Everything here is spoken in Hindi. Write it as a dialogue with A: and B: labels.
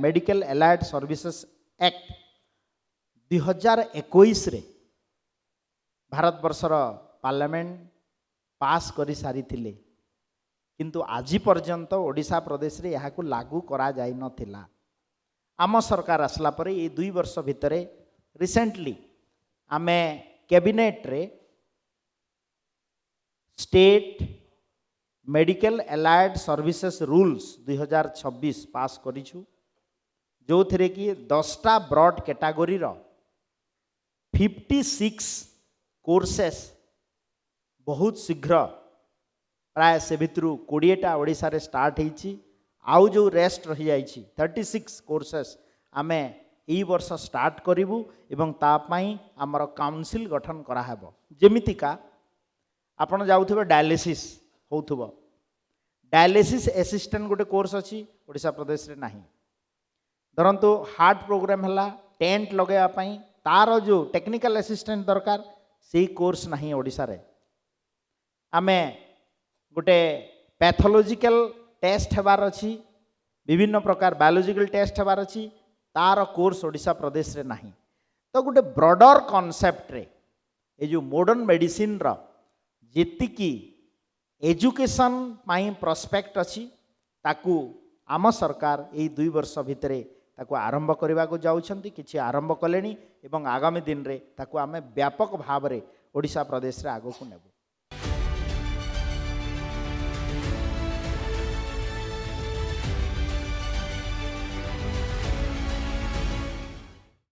A: मेडिकल एलाइड सर्विसेज एक्ट 2021 रे भारत वर्षर पार्लियामेंट पास करी सारी थिले, किंतु आज पर्यंत ओडिशा प्रदेश रे यहाँ लागू करा जाई नथिला। आम सरकार आसला परे ये 2 वर्ष भितरे रिसेंटली आमे कैबिनेट रे state medical allied services rules 2026 पास करिछु, जो थे कि 10टा ब्रॉड कैटेगरी रो 56 कोर्सेस बहुत शीघ्र प्राय से भितर 20टा ओडिशा रे स्टार्ट होईची। आउ जो रेस्ट रही जाइछि 36 कोर्सेस आमे ई वर्ष स्टार्ट करिवु एवं तापाई आमर काउंसिल गठन करा हेबो। जेमितिका आपण जाउथिबे डायलिसिस होउथबो, डायलिसिस असिस्टेंट गोटे कोर्स अछि ओडिशा प्रदेश रे नाही। धरंतु हार्ट प्रोग्राम हला टेंट लगेया पई तार जो टेक्निकल असिस्टेंट दरकार सेही कोर्स नाही ओडिशा रे। आमे गोटे पैथोलॉजिकल टेस्ट हेबार अछि, विभिन्न प्रकार बायोलॉजिकल टेस्ट हेबार अछि, तार कोर्स ओडिशा प्रदेश रे नाही। तो गोटे ब्रॉडर कॉन्सेप्ट रे ए जो मॉडर्न मेडिसिन रो जेतिकी एजुकेशन पाई प्रोस्पेक्ट अछि ताकू आम सरकार ए 2 वर्ष भितरे ताकू आरंभ करने को जाउछंती, किछि आरंभ कलेनी एवं आगामी दिन रे ताकू आमे व्यापक भाव रे ओडिशा प्रदेश रे आगो को नेबु।